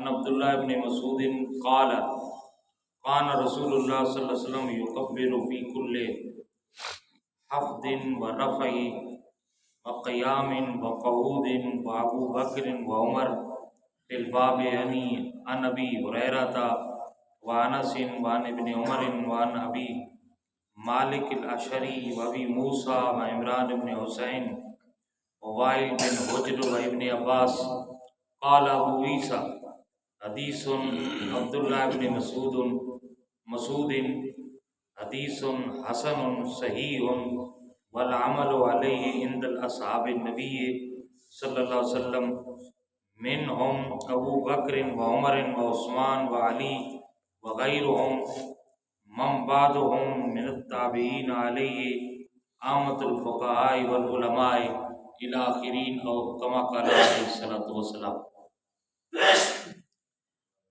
عن عبداللہ ابن مسعود قال كان رسول اللہ صلی اللہ علیہ وسلم يكبر في كل خفض ورفع وقيام وقعود وابو بکر وعمر في الباب عن ابي هريرة وانس وعن ابن عمر وعن ابي مالک الاشعری وابی موسیٰ وعمران بن حسین ووائل بن حجر وابن عباس قال ابو عیسیٰ حدیث عبداللہ بن مسعود حدیث حسن صحیح والعمل علیہ عند اصحاب النبی صلی اللہ علیہ وسلم منہم ابو بکر وعمر وعثمان وعلی وغیرہم من بعدهم من التابعین علیہ عامة الفقہاء والعلماء الی آخرین او کما قال علیہ الصلوۃ والسلام۔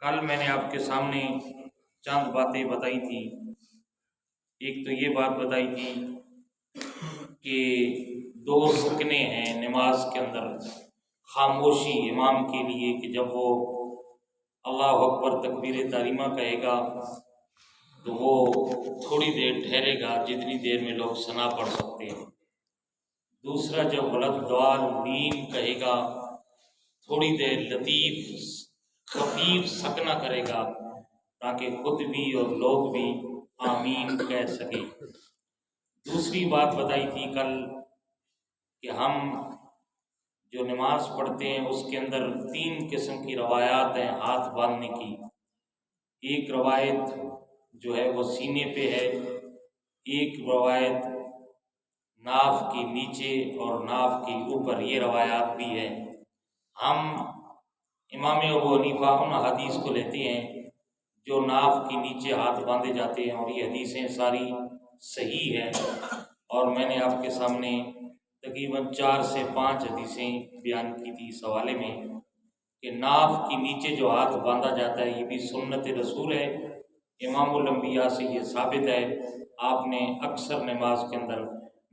کل میں نے آپ کے سامنے چند باتیں بتائی تھی۔ ایک تو یہ بات بتائی تھی کہ دو سکنے ہیں نماز کے اندر، خاموشی امام کے لیے کہ جب وہ اللہ اکبر تکبیر تحریمہ کہے گا تو وہ تھوڑی دیر ٹھہرے گا جتنی دیر میں لوگ ثنا پڑھ سکتے ہیں۔ دوسرا جب ولدالضالین کہے گا تھوڑی دیر لطیف خفیف سکنا کرے گا تاکہ خود بھی اور لوگ بھی آمین کہہ سکیں۔ دوسری بات بتائی تھی کل کہ ہم جو نماز پڑھتے ہیں اس کے اندر 3 قسم کی روایات ہیں ہاتھ باندھنے کی۔ ایک روایت جو ہے وہ سینے پہ ہے، ایک روایت ناف کے نیچے اور ناف کے اوپر، یہ روایات بھی ہے۔ ہم امام ابو حنیفہ ان حدیث کو لیتے ہیں جو ناف کے نیچے ہاتھ باندھے جاتے ہیں، اور یہ حدیثیں ساری صحیح ہیں، اور میں نے آپ کے سامنے تقریباً 4 سے 5 حدیثیں بیان کی تھی اس حوالے میں کہ ناف کے نیچے جو ہاتھ باندھا جاتا ہے یہ بھی سنت رسول ہے، امام الانبیاء سے یہ ثابت ہے، آپ نے اکثر نماز کے اندر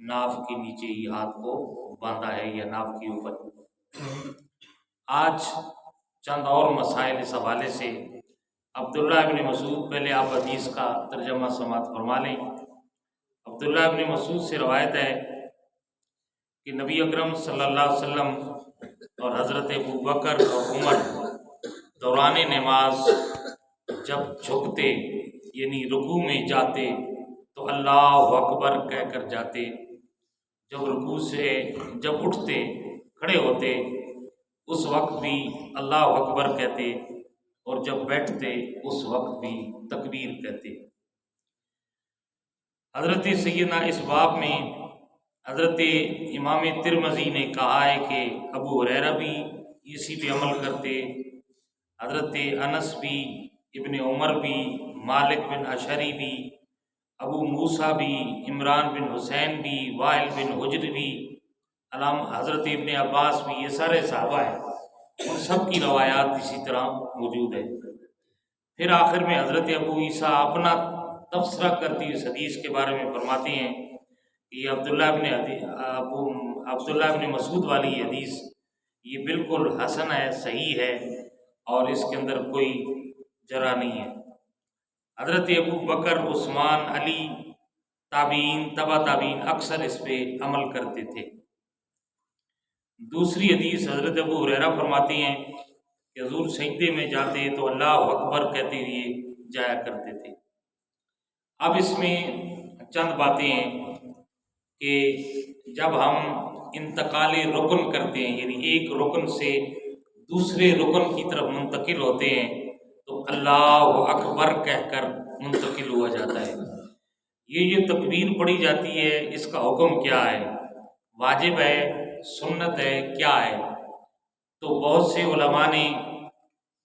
ناف کے نیچے ہی ہاتھ کو باندھا ہے یا ناف کے اوپر۔ آج چند اور مسائل اس حوالے سے۔ عبداللہ ابن مسعود، پہلے آپ حدیث کا ترجمہ سماعت فرما لیں۔ عبداللہ ابن مسعود سے روایت ہے کہ نبی اکرم صلی اللہ علیہ وسلم اور حضرت ابو بکر اور عمر دوران نماز جب جھکتے یعنی رکوع میں جاتے تو اللہ اکبر کہہ کر جاتے، جب رکوع سے جب اٹھتے کھڑے ہوتے اس وقت بھی اللہ اکبر کہتے، اور جب بیٹھتے اس وقت بھی تکبیر کہتے۔ حضرت سیدنا اس باب میں حضرت امام ترمذی نے کہا ہے کہ ابو ہریرہ بھی اسی پہ عمل کرتے، حضرت انس بھی، ابن عمر بھی، مالک بن اشعری بھی، ابو موسیٰ بھی، عمران بن حسین بھی، وائل بن حجر بھی، حضرت ابن عباس بھی، یہ سارے صحابہ ہیں، ان سب کی روایات اسی طرح موجود ہے۔ پھر آخر میں حضرت ابو عیسیٰ اپنا تبصرہ کرتی اس حدیث کے بارے میں فرماتے ہیں کہ یہ عبداللہ ابن مسعود والی حدیث یہ بالکل حسن ہے، صحیح ہے، اور اس کے اندر کوئی جرح نہیں ہے۔ حضرت ابو بکر، عثمان، علی، تابعین، تبع تابعین اکثر اس پہ عمل کرتے تھے۔ دوسری حدیث حضرت ابو ہریرہ فرماتے ہیں کہ حضور سجدے میں جاتے تو اللہ اکبر کہتے ہوئے جایا کرتے تھے۔ اب اس میں چند باتیں ہیں کہ جب ہم انتقال رکن کرتے ہیں یعنی ایک رکن سے دوسرے رکن کی طرف منتقل ہوتے ہیں تو اللہ اکبر کہہ کر منتقل ہوا جاتا ہے۔ یہ تکبیر پڑھی جاتی ہے، اس کا حکم کیا ہے؟ واجب ہے، سنت ہے، کیا ہے؟ تو بہت سے علماء نے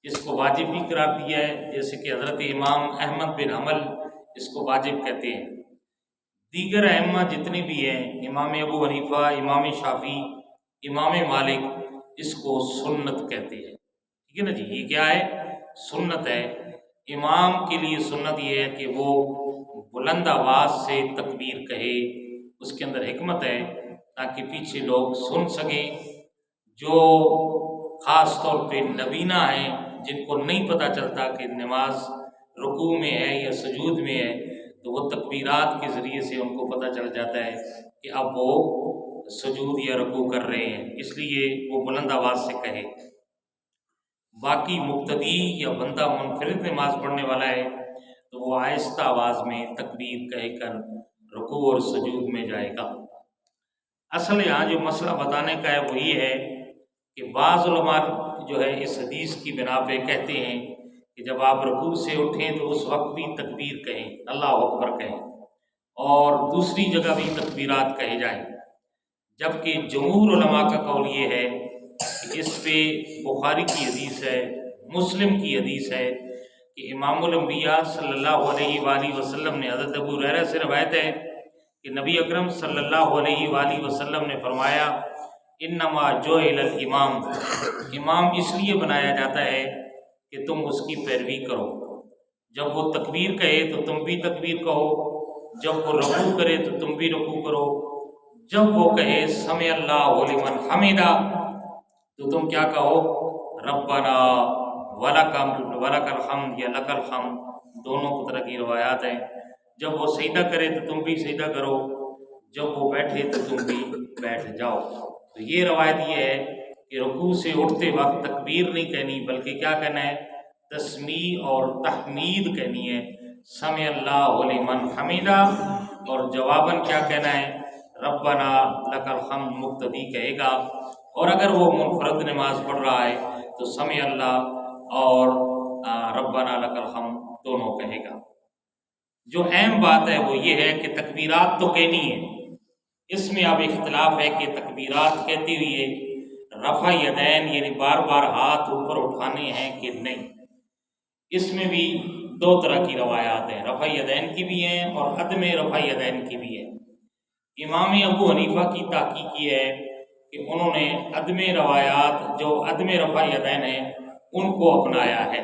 اس کو واجب بھی قرار دیا ہے، جیسے کہ حضرت امام احمد بن حنبل اس کو واجب کہتے ہیں۔ دیگر ائمہ جتنے بھی ہیں، امام ابو حنیفہ، امام شافعی، امام مالک، اس کو سنت کہتے ہیں۔ ٹھیک ہے نا جی، یہ کیا ہے؟ سنت ہے۔ امام کے لیے سنت یہ ہے کہ وہ بلند آواز سے تکبیر کہے، اس کے اندر حکمت ہے تاکہ پیچھے لوگ سن سکیں۔ جو خاص طور پہ نبینہ ہیں جن کو نہیں پتہ چلتا کہ نماز رکوع میں ہے یا سجود میں ہے، تو وہ تکبیرات کے ذریعے سے ان کو پتہ چل جاتا ہے کہ اب وہ سجود یا رکوع کر رہے ہیں، اس لیے وہ بلند آواز سے کہے۔ باقی مقتدی یا بندہ منفرد نماز پڑھنے والا ہے تو وہ آہستہ آواز میں تکبیر کہہ کر رکوع اور سجود میں جائے گا۔ اصل یہاں جو مسئلہ بتانے کا ہے وہ یہ ہے کہ بعض علماء جو ہے اس حدیث کی بنا پہ کہتے ہیں کہ جب آپ رکوع سے اٹھیں تو اس وقت بھی تکبیر کہیں، اللہ اکبر کہیں، اور دوسری جگہ بھی تکبیرات کہے جائیں، جبکہ جمہور علماء کا قول یہ ہے کہ اس پہ بخاری کی حدیث ہے، مسلم کی حدیث ہے کہ امام الانبیاء صلی اللہ علیہ وآلہ وسلم نے، حضرت ابو ہریرہ سے روایت ہے کہ نبی اکرم صلی اللہ علیہ وآلہ وسلم نے فرمایا انما جعل الامام، امام اس لیے بنایا جاتا ہے کہ تم اس کی پیروی کرو، جب وہ تکبیر کہے تو تم بھی تکبیر کہو، جب وہ رکوع کرے تو تم بھی رکوع کرو، جب وہ کہے سمع اللہ لمن حمدہ تو تم کیا کہو، ربنا ولک الحمد یا لک الحمد، دونوں طرح کی روایات ہیں۔ جب وہ سجدہ کرے تو تم بھی سجدہ کرو، جب وہ بیٹھے تو تم بھی بیٹھ جاؤ۔ تو یہ روایت یہ ہے کہ رکوع سے اٹھتے وقت تکبیر نہیں کہنی، بلکہ کیا کہنا ہے، تسمیع اور تحمید کہنی ہے، سمع اللہ لمن حمدہ، اور جواباً کیا کہنا ہے، ربنا لک الحمد مقتدی کہے گا، اور اگر وہ منفرد نماز پڑھ رہا ہے تو سمع اللہ اور ربنا لک الحمد دونوں کہے گا۔ جو اہم بات ہے وہ یہ ہے کہ تکبیرات تو کہنی ہے، اس میں اب اختلاف ہے کہ تکبیرات کہتے ہوئے رفع یدین یعنی بار بار ہاتھ اوپر اٹھانے ہیں کہ نہیں۔ اس میں بھی دو طرح کی روایات ہیں، رفع یدین کی بھی ہیں اور عدم رفع یدین کی بھی ہے۔ امام ابو حنیفہ کی تحقیق یہ ہے کہ انہوں نے عدم روایات جو عدم رفع یدین ہیں ان کو اپنایا ہے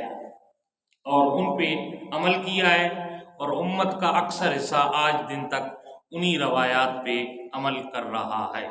اور ان پہ عمل کیا ہے، اور امت کا اکثر حصہ آج دن تک انہی روایات پہ عمل کر رہا ہے۔